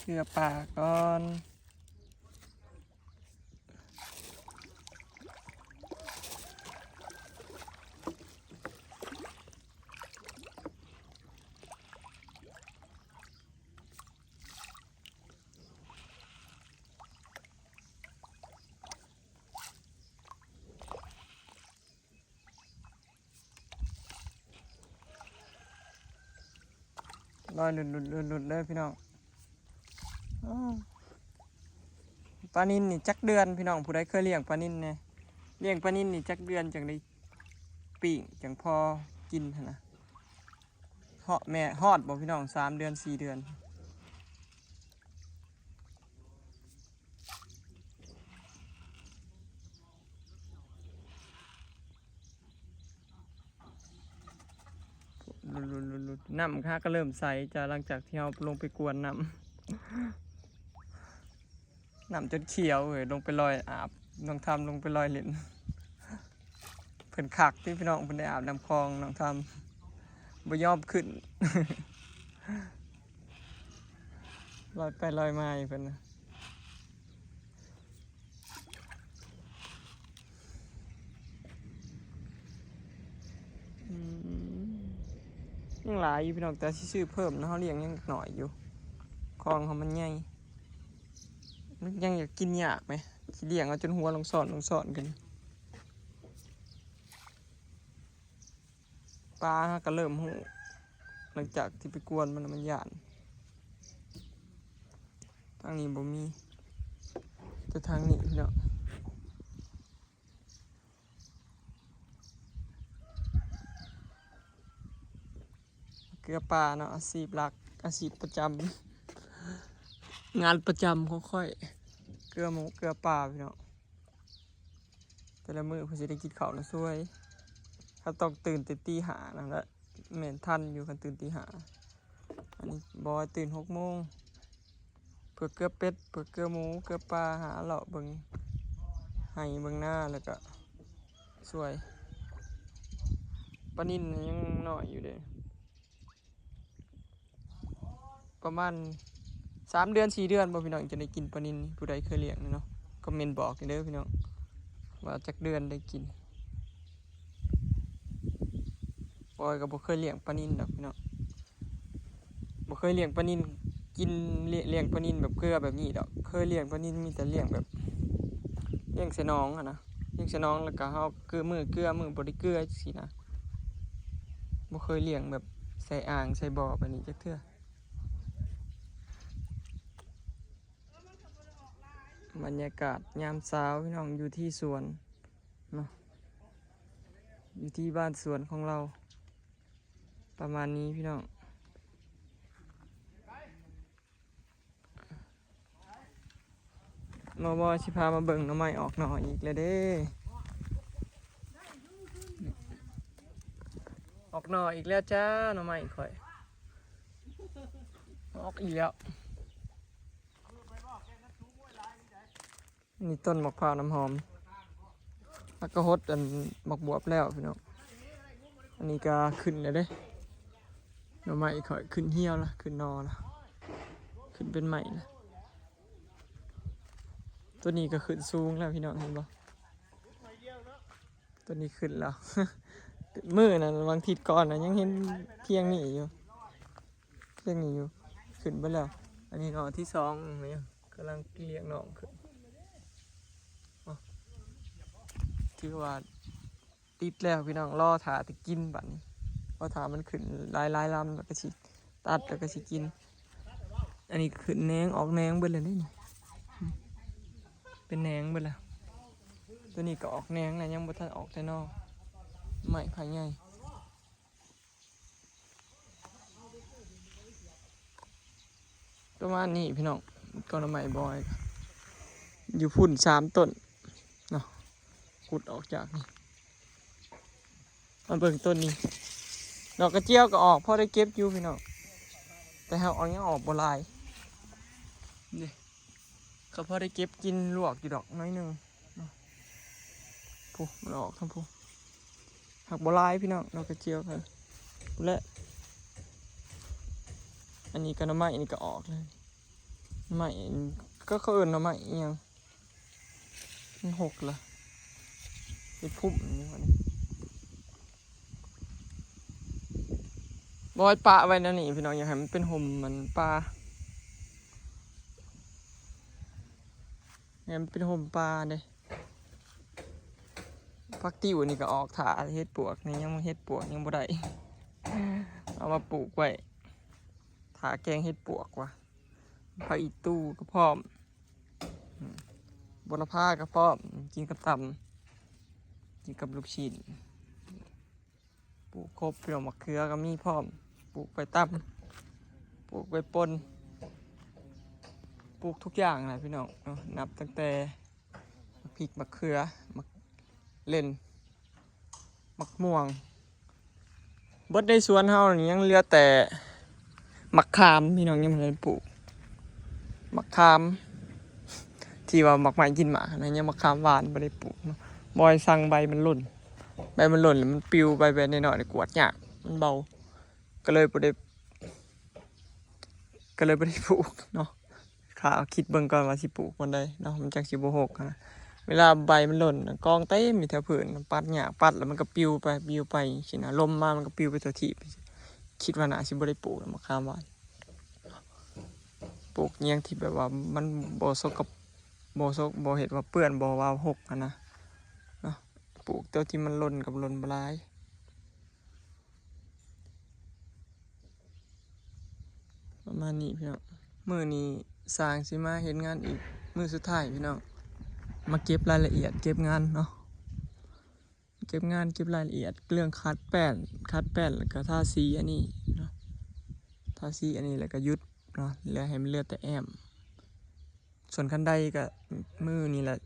เกลือป่าก่อนลอยหลุดเลยพี่น้องปลานินนี่จักเดือนพี่น้องผู้ใดเคยเลี้ยงปลานินเนี่ยเลี้ยงปลานินนี่จักเดือนจังได้ปีกจังพอกินนะเหาะแม่ฮอดบอกพี่น้อง3 เดือน 4 เดือนลุดน้ำค่ะก็เริ่มใสจะหลังจากที่เราลงไปกวนน้ำจนเขียวเลยลงไปลอยอาบน้องทำลงไปลอยเล่นเพิ่นคักที่พี่น้องเพิ่นได้อาบน้ำคลองน้องทำบ่ยอมขึ้น ลอยไปลอยมาอยู่เพิ่นนะยังหลายอยู่พี่น้องแต่ชื่อเพิ่มนะเขาเลี้ยงยังหน่อยอยู่คลองเขามันใหญ่มันยังอยากกินยากไหมเลี้ยงเอาจนหัวลงสอนกันปลาก็เริ่มหูหลังจากที่ไปกวนมันหยาดทางนี้บ่มีแต่ทางนี้พี่น้องเกลือปลาเนาะอาชีพหลักอาชีพประจำงานประจำของค่อยเกลือหมูเกลือปลาพี่น้องแต่ละมื้อเพื่อจะได้กินข้าวนะช่วยถ้าต้องตื่นตีห้านะแล้วแม่นทันอยู่กันตื่นตีห้าอันนี้บอยตื่น6 โมงเพื่อเกลือเป็ดเพื่อเกลือหมูเกลือปลาหาเลาะเบิ่งให้เบิ่งหน้าแล้วก็ช่วยปลานิ่นยังน้อยอยู่เด้ประมาณ3 เดือน 4 เดือนบ่พี่น้องจะได้กินปลานิ่นผู้ใดเคยเลี้ยงเนาะคอมเมนต์บอกกันเด้อพี่น้องว่าจักเดือนได้กินบอยก็บ่เคยเลี้ยงปลานิ่นดอกพี่น้องบ่เคยเลี้ยงปลานิ่นกินเลี้ยงปลานิ่นแบบเกลือแบบนี้ดอกเคยเลี้ยงปลานิ่นมีแต่เลี้ยงแบบเลี้ยงใส่น้องนะเลี้ยงใส่น้องแล้วก็เฮาเกลือมือบ่ได้เกลือสินะบ่เคยเลี้ยงแบบใส่อ่างใส่บ่อแบบนี้จักเทื่อบรรยากาศยามเช้าพี่น้องอยู่ที่สวนเนาะอยู่ที่บ้านสวนของเราประมาณนี้พี่น้องบอชิพามาเบิ่งหน่อไม้ออกหน่ออีกแล้วเด้ออกหน่ออีกแล้วจ้าหน่อไม้ข่อยออกอีกแล้วนี่ต้นมะพร้าวน้ำหอมแล้วก็ฮดอันหมักบวบแล้วพี่น้องอันนี้ก็ขึ้นแล้วเด้หน่อไม้ข่อยขึ้นเหี่ยวละขึ้นนอละขึ้นเป็นใหม่ละตัวนี้ก็ขึ้นสูงแล้วพี่น้องเห็นบ่ตัวนี้ขึ้นแล้ว มือนะบางทีก่อนนะยังเห็นเพียงนี่อยู่ขึ้นไปแล้วอันนี้หน่อที่2เนี่ยกำลังเลี้ยงหน่อขึ้นที่ว่าติดแล้วพี่น้องรอถาจะกินบัดนี้รอถามันขึ้นลายลำแล้วก็สิตัดแล้วก็สิกินอันนี้ขึ้นแหนงออกแหนงเบิดเลยนี่เป็นแหนงเบิดแล้วตัวนี้ก็ออกแหนงนะยังบ่ทันออกแต่นอกใหม่ภายในประมาณนี้พี่น้องก็น้ำใหม่บอยอยู่พุ่น3 ต้นเนาะขุดออกจากนี่มาเบิ่งต้นนี้ดอกกระเจียวก็ออกพอได้เก็บอยู่พี่น้องแต่เอายังออกบ่หลายนี่ก็พอได้เก็บกินลวกอยู่ดอกน้อยนึงผู้มันออกทั้งผู้หักบ่หลายพี่น้องดอกกระเจียวค่ะและอันนี้ก็น้ำไม้อันนี้ก็ออกเลย ไม่ก็เขาเอิ้นว่าไม่อิหยังมันหกละเป็นพุ่มนี่วะนี่บอยปลาไว้นั่นนี่พี่น้องอยากให้มันเป็นห่มมันปลาเนี่ยมันเป็นห่มปลาเด้พักติ้วนี่ก็ออกถาเฮ็ดปวกนี่ยังเฮ็ดปวกยังบ่ได้เอามาปลูกไว้ถาแกงเฮ็ดปวกว่ะผักอีตู้ก็พร้อมบุรพาก็พร้อมกินกับตำกินกับลูกชิ้นปลูกครบเปรี้ยวมะเขือก็มีพร้อมปลูกไปตั้มปลูกไปปนปลูกทุกอย่างเลยพี่น้องนับตั้งแต่พริกมะเขือมะเล่นมะม่วงบดในสวนเฮานี่ยังเหลือแต่มะขามพี่น้องยังไม่ได้ปลูกมะขามที่ว่ามักไม้กินหมานะยังมะขามหวานไม่ได้ปลูกเนาะบอยสั่งใบมันหล่นแล้วมันปลิวไปในหน่อยกวดยากมันเบาก็เลยไม่ได้ปลูกเนาะข้าคิดเบิ่งก่อนว่าสิปลูกมันได้เนาะมันจักสิบ่หกนะเวลาใบมันหล่นกองเต็มมีแถวผืนปัดหยาปัดแล้วมันก็ปลิวไปสินะลมมามันก็ปลิวไปตัวที่คิดว่าน่าสิบ่ได้ปลูกมะขามหวานปลูกเงี้ยงที่แบบว่ามันบ่สกบ่เห็นว่าเปื้อนบ่ว่าหกนะเนาะปลูกตัวที่มันหล่นกับหล่นบลายประมาณนี้พี่น้องมื้อนี้สร้างสิมาเฮ็ดงานอีกมื้อสุดท้ายพี่น้องมาเก็บรายละเอียดเก็บงานเนาะเก็บงานเก็บรายละเอียดเรื่องคัดแป้นแล้วก็ทาสีอันนี้เนาะทาสีอันนี้แล้วก็ยุดเนาะเหลือให้มันเหลือแต่แอมส่วนคันใดก็มือนี่แหละ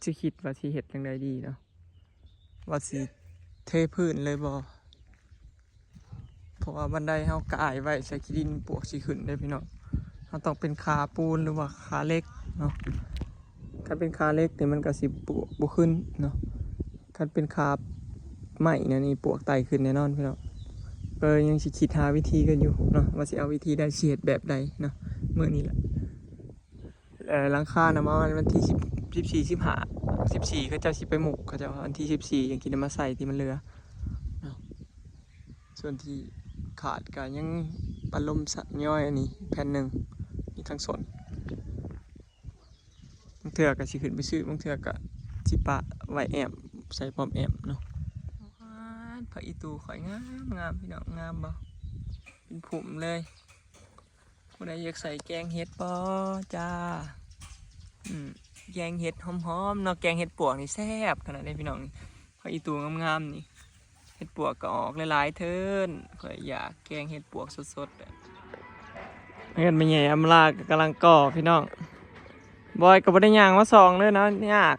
สิคิดว่าสิเฮ็ดจังไดดีเนาะว่าสิเทพื้นเลยบ่เพราะว่าบันไดเฮากายไว้ใส่ขี้ดินปวกสิขึ้นได้พี่น้องเฮาต้องเป็นคาปูนหรือว่าคาเหล็กเนาะคันเป็นคาเหล็กนี่มันก็สิปวกบ่ขึ้นเนาะคันเป็นคาไม้นี่ปวกไต่ขึ้นแน่นอนพี่น้องยังสิคิดหาวิธีกันอยู่เนาะว่าสิเอาวิธีได้สิเฮ็ดแบบใดเนาะมื้อนี้แหละหลังคานะมาวันที่14เขาเจ้าสิไปหมุกเขาเจ้าวันที่14ยังกินมาใส่ที่มันเหลือเนาะส่วนที่ขาดก็ยังปลมสักย่อยอันนี้แผ่นหนึ่งมีทั้งส่วนบางเทื่อก็สิขึ้นไปซื้อบางเทื่อก็สิปะไว้แอมใส่พร้อมแอมเนาะผักอีตูข่อยงามพี่น้องงามบ่เป็นผุ่มเลยผู้ใดอยากใส่แกงเห็ดบ่จ้าแกงเห็ดหอมๆเนาะแกงเห็ดปวกนี่แซ่บขนาดนี้พี่น้องผักอีตูงามๆนี่เห็ดปวกก็ออกหลายๆเทินข่อยอยากแกงเห็ดปวกสดๆเห็นไม่ใหญ่อำลากำลังก่อพี่น้องบอยกับบ่ได้ย่างมาส่องเลยนะยาก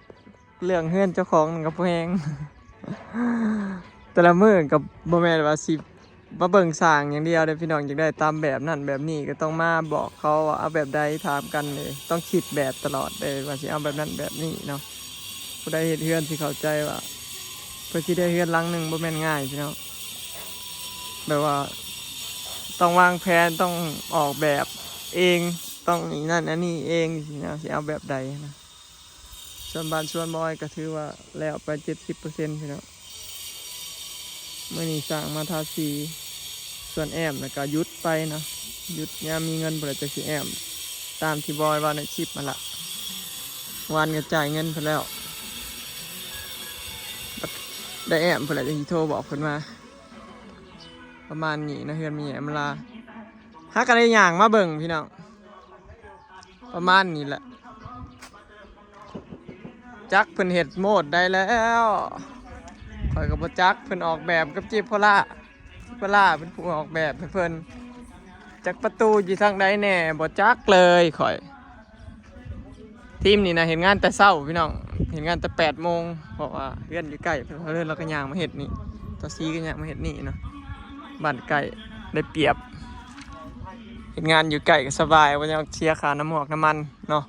เรื่องเฮือนเจ้าของกับแพง แต่ละมื้อกับบ่แม่นว่าสิมาเบิ่งสร้างอย่างเดียวเด้พี่น้องอยากได้ตามแบบนั้นแบบนี้ก็ต้องมาบอกเขาว่าเอาแบบใดถามกันเลยต้องคิดแบบตลอดเลยว่าสิเอาแบบนั้นแบบนี้เนาะผู้ใดเฮ็ดเฮือนสิเข้าใจว่าเพื่อสิได้เฮือนหลังนึงบ่แม่นง่ายพี่น้องแบบว่าต้องวางแผนต้องออกแบบเองต้องนั่นอันนี้เองสินะสิเอาแบบใดนะส่วนบ้านส่วนบอยก็ถือว่าแล้วไป 70% พี่น้องเมื่อนี้สร้างมาทาสีส่วนแอมแล้วก็ยุดไปนะยุดเนี่ยมีเงินเพื่อจะสิแอมตามที่บอยว่าในคลิปมาละวันก็จ่ายเงินไปแล้วได้แอมเพื่อจะโทรบอกคนมาประมาณนี้นะเฮือนมีแอมลาหากันได้อย่างมาเบิ่งพี่น้องประมาณนี้แหละจักเพิ่นเห็ดโหมดได้แล้วข่อยกับบ่จักเพิ่นออกแบบกับจิบพล่าเป็นผู้ออกแบบให้เพิ่นจักประตูอยู่ทางใดแน่บ่จักเลยข่อยทีมนี่นะเห็นงานแต่เช้าพี่น้องเห็นงานแต่8 โมงเพราะว่าเฮือนอยู่ใกล้เพิ่นเลยเราก็ย่างมาเฮ็ดนี่ตัวซีก็ย่างมาเฮ็ดนี่เนาะบ้านใกล้ได้เปรียบเห็นงานอยู่ใกล้ก็สบายบ่ต้องเสียค่าน้ำหมอกน้ำมันเนาะ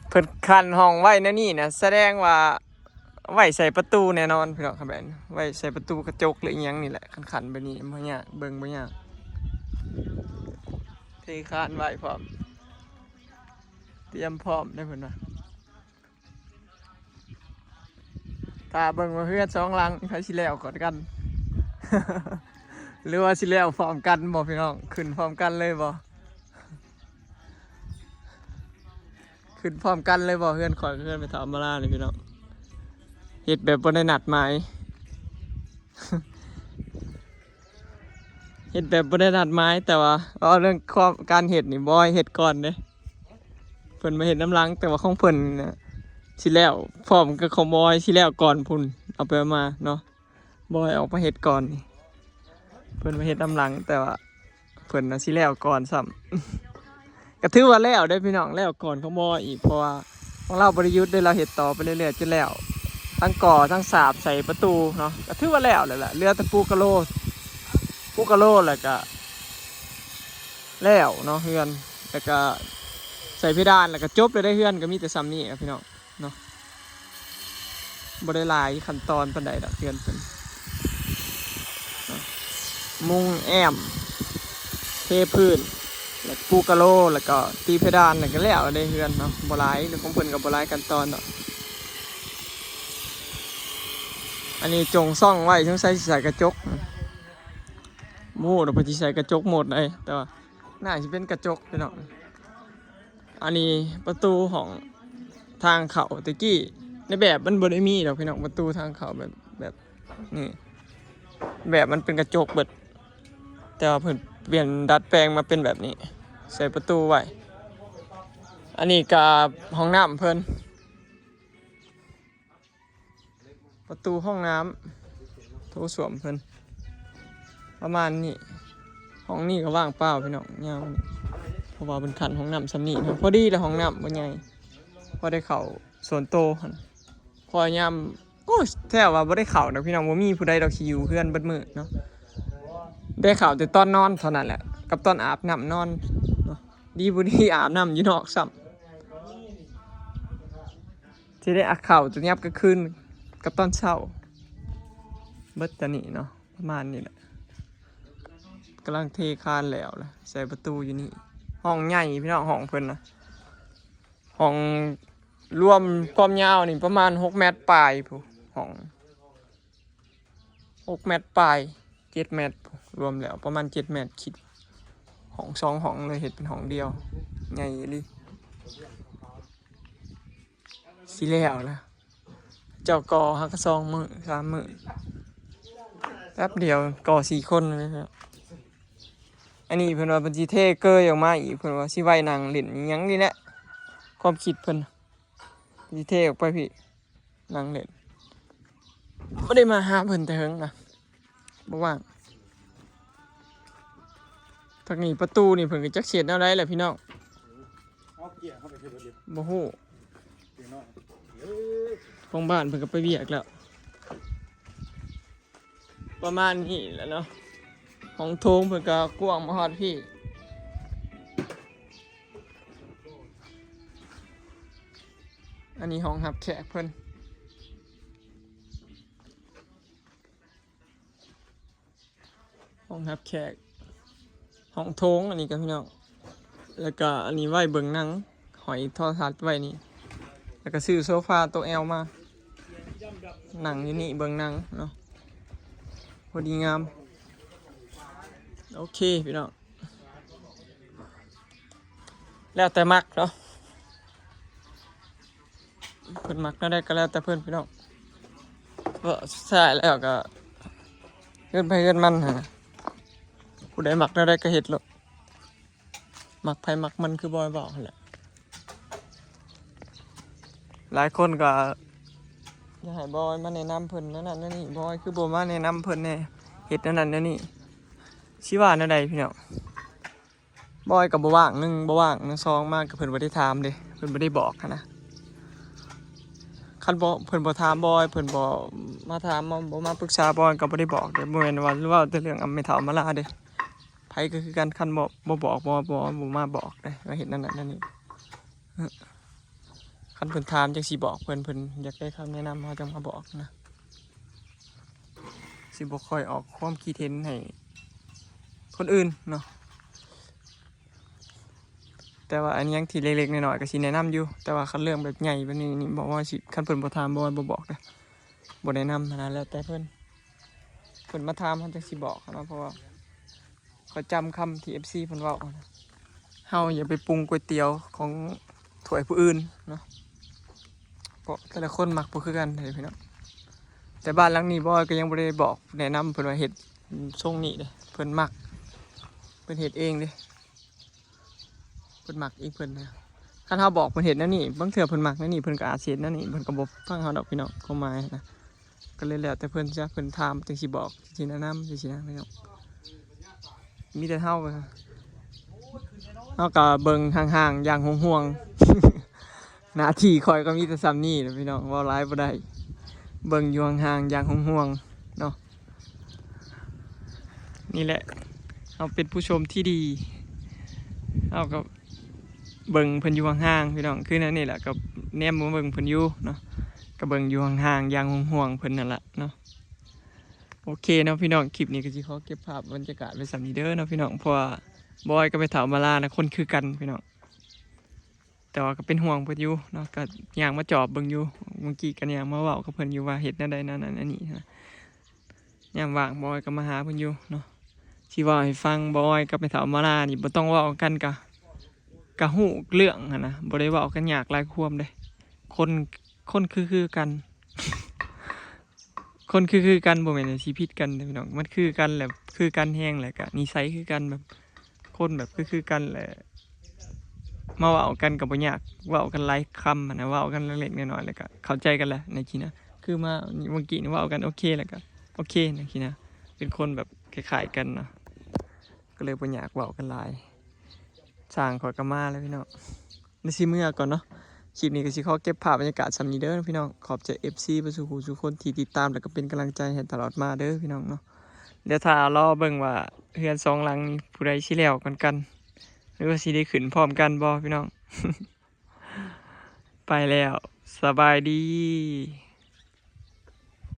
เพิ่นคันห้องไว้ในนี่นะแสดงว่าไว้ใส่ประตูแน่นอนพี่น้องครับแบบไว้ใส่ประตูกระจกหรืออีหยังนี่แหละคันๆแบบนี้บ่ยากเบิ่งบ่ยากเทคานไว้พร้อม เตรียมพร้อมได้เพิ่นว่าถ้าเบิ่งว่าเฮือน2หลังใครสิแล้วก่อนกัน หรือว่าสิแล้วพร้อมกันบ่พี่น้องขึ้นพร้อมกันเลยบ่ขึ้นพร้อมกันเลยบ่เฮือนข่อยเฮือนไปถามมาลานี่พี่น้องเฮ็ดแบบบ่ได้นัดหมาย เฮ็ดแบบบ่ได้นัดหมายแต่ว่าเอาเรื่องความการเฮ็ดนี่บ่ให้เฮ็ดก่อนเด้เพิ่นมาเฮ็ดน้ำหลังแต่ว่าของเพิ่นน่ะสิแล้วพร้อมกับของบอยสิแล้วก่อนพุ่นเอาไปมาเนาะบอยออกมาเฮ็ดก่อนนี่เพิ่นมาเฮ็ดน้ำหลังแต่ว่าเพิ่นน่ะสิแล้วก่อนซ้ำ ก็ถือว่าแล้วได้พี่น้องแล้วก่อนของบอยอีกเพราะว่าของเราบ่ได้หยุดได้เราเฮ็ดต่อไปเรื่อยๆจนแล้วทั้งก่อทั้งสาบใส่ประตูเนาะก็ถือว่าแล้วเลยล่ะเหลือแต่ปูกะโลแล้วก็แล้วเนาะเฮือนแล้วก็ใส่เพดานแล้วก็จบเลยได้เฮือนก็มีแต่ซ้ำนี่ครับพี่น้องเนาะบ่ได้หลายขั้นตอนปานใดดอกเฮือนเพิ่นเนาะมุงแอมเทพื้นแล้วปูกะโลแล้วก็ตีเพดานแล้วก็แล้วได้เฮือนเนาะบ่หลายหรือของเพิ่นก็บ่หลายขั้นตอนเนาะอันนี้จงซ่องไว้ทั้งใส่กระจกโม่เราไปที่ใส่กระจกหมดเลยแต่ว่าน่าจะเป็นกระจกพี่น้องอันนี้ประตูของทางเขาตะกี้ในแบบมันบ่ได้มีดอกพี่น้องประตูทางเขาแบบนี่แบบมันเป็นกระจกเบิดแต่ว่าเพิ่นเปลี่ยนดัดแปลงมาเป็นแบบนี้ใส่ประตูไว้อันนี้กับห้องน้ำเพิ่นประตูห้องน้ำโถส้วมเพิ่นประมาณนี้ห้องนี้ก็ว่างเปล่าพี่น้องยาวเพราะว่าเป็นขันห้องน้ำสำนีนะพอดีแต่ห้องน้ำบนใหญ่พอได้เข่าส่วนโตพอยามโอ้แท้ว่าบ่ได้เข่านะพี่น้องว่ามีผู้ใดดอกขี้อยู่เพื่อนเบิดมือเนาะได้เข่าแต่ตอนนอนเท่านั้นแหละกับตอนอาบน้ำนอนเนาะดีบุดีอาบน้ำอยู่นอกซ้ำที่ได้อาเข่าจะยับก็คืนกับตอนเช้าเบิดจะนี่เนาะประมาณนี้แหละกำลังเทคานแล้วล่ะใส่ประตูอยู่นี่ห้องใหญ่พี่น้องห้องเพิ่นนะห้องรวมความยาวนี่ประมาณ6 เมตรปลายผู้ห้อง6 เมตรปลาย7 เมตรรวมแล้วประมาณ7 เมตรคิดห้อง2 ห้องเลยเห็ดเป็นห้องเดียวใหญ่เลยสิแล้วล่ะเจ้ากอฮัก2 มื้อ3 มื้อแป๊บเดียวก่อ4 คนเลยครับอันนี้เพิ่นว่าเพิ่นสิเทเกยออกมาอีกเพิ่นว่าสิไว้นางเล่นอิหยังนี่แหละความคิดเพิ่นสิเทออกไปพี่นางเล่นบ่ได้มาหาเพิ่นแต่เฮิงนะบ่ว่างทางนี้ประตูนี่เพิ่นก็จักเสียดแนวใดแหละพี่น้องบ่ฮู้ของบ้านเพิ่นก็ไปเวียกแล้วประมาณนี้แหละเนาะของโถงเพิ่นก็กว้างมาฮอดพี่อันนี้ห้องรับแขกเพิ่นห้องรับแขกห้องโถงอันนี้กันพี่น้องแล้วก็อันนี้ไว้เบิ่งหนังหอยโทรทัศน์ไว้นี่แล้วก็ซื้อโซฟาโต๊ะแอลมาหนังอยู่นี่เบิ่งหนังเนาะพอดีงามโอเคพี่น้องแล้วแต่มักเนาะเพิ่นมักได้ก็แล้วแต่เพิ่นพี่น้องก็ใช่แล้วก็เงินไปเงินมันฮะผู้ใดมักได้ก็เฮ็ดโลดมักไผมักมันคือบอยบอกแหละหลายคนก็อยากให้บอยมาแนะนำเพิ่นนั่นน่ะนั่นนี่บอยคือบ่มาแนะนำเพิ่นแน่เฮ็ดนั่นนั่นนี่สิว่าแนวใดพี่น้องบอยก็บ่ว่าง1บ่ว่าง2มาก็เพิ่นบ่ได้ถามเด้เพิ่นบ่ได้บอกนะคันบ่เพิ่นบ่ถามบอยเพิ่นบ่มาถามบ่มาปรึกษาบอยก็บ่ได้บอกเด้บ่แม่นว่าหรือว่าแต่เรื่องอำไม่เฒ่ามาลาเด้ไผก็คือกันคันบ่บอกบ่มาบอกเด้ว่าเฮ็ดนั่นน่ะนั่นนี่คันเพิ่นถามจังสิบอกเพิ่นอยากได้คำแนะนำเฮาจังมาบอกนะสิบ่ค่อยออกความคิดเห็นให้คนอื่นเนาะ แต่ว่าอันนี้ยังที่เล็กๆน้อยๆก็สิแนะนำอยู่แต่ว่าคันเรื่องแบบใหญ่แบบนี้นี่บอกว่าสิคันเพิ่นบ่ถามบ่บอกเด้อบ่แนะนำหั้นนะแล้วแต่เพิ่นมาถามเฮาจังสิบอกเนาะเพราะว่าเขาจำคำที่ FC เพิ่นเว้านะเฮาอย่าไปปรุงก๋วยเตี๋ยวของถ้วยผู้อื่นเนาะเพราะแต่ละคนมักบ่คือกันเด้อพี่น้องแต่บ้านหลังนี้บ่ก็ยังบ่ได้บอกแนะนำเพิ่นว่าเฮ็ดทรงนี้เด้เพิ่นมักเพิ่นเฮ็ดเองเด้เพิ่นมักเองเพิ่นนะคันเฮาบอกเพิ่นเฮ็ดแนวนี้บางเทื่อเพิ่นมักแนวนี้เพิ่นก็อาจสิเฮ็ดแนวนี้เพิ่นก็บ่ฟังเฮาดอกพี่น้องความหมายนะก็เลยแล้วแต่เพิ่นจ้ะเพิ่นถามจังสิบอกสิแนะนำจังซี่นะพี่น้องมีแต่เฮาก็เบิ่งห่างๆอย่างห่วงๆหน้าที่คอยก็มีแต่ซ้ำนี้นะพี่น้องเว้าหลายบ่ได้เบิ่งอยู่ห่างๆอย่างห่วงๆเนาะนี่แหละเราเป็นผู้ชมที่ดีเราก็เบิ่งเพิ่นอยู่ห่างๆพี่น้องคือนั่นนี่แหละกับแนมมาเบิ่งเพิ่นอยู่เนาะก็เบิ่งอยู่ห่างๆอย่างห่วงๆเพิ่นนั่นแหละเนาะโอเคเนาะพี่น้องคลิปนี้ก็สิขอเก็บภาพบรรยากาศไว้สำนี้เด้อเนาะพี่น้องเพราะว่าบอยก็ไปถามมาลานะคนคือกันพี่น้องแต่ว่าก็เป็นห่วงเพิ่นอยู่เนาะก็ย่างมาจอบเบิ่งอยู่เมื่อกี้ก็ย่างมาเว้ากับเพิ่นอยู่ว่าเฮ็ดแนวใดนั่นอันนี้นะยามว่างบอยก็มาหาเพิ่นอยู่เนาะสิเว้าให้ฟังบอยก็ไปถามมาลานี่บ่ต้องเว้ากันกะฮู้เรื่องหั่นนะบ่ได้เว้ากันยากหลายความเด้คนคือกัน คนคือกันบ่แม่นสิผิดกันเด้อพี่น้องมันคือกันแหละคือกันแฮงแหละก็นิสัยคือกันแบบคนแบบคือกันแหละมาเว้ากันก็บ่ยากเว้ากันหลายคำหั่นนะเว้ากันเล็กๆน้อยๆแล้วก็เข้าใจกันแหละในที่นะคือมาเมื่อกี้นี่เว้ากันโอเคแล้วก็โอเคในที่นะเป็นคนแบบคล้ายๆกันเนาะก็เลยบ่อยากเว้ากันหลายสร้างข่อยก็มาแล้วพี่น้องในสิเมื่อก่อนเนาะคลิปนี้ก็สิขอเก็บภาพบรรยากาศสำนี้เด้อพี่น้องขอบใจ FC เบ่สู่ผู้ทุกคนที่ติดตามแล้วก็เป็นกำลังใจให้ตลอดมาเด้อพี่น้องเนาะเดี๋ยวถ้ารอเบิ่งว่าเฮือนสองหลังนี้ผู้ใดสิแล้วกันหรือว่าสิได้ขึ้นพร้อมกันบ่พี่น้อง ไปแล้วสบายดี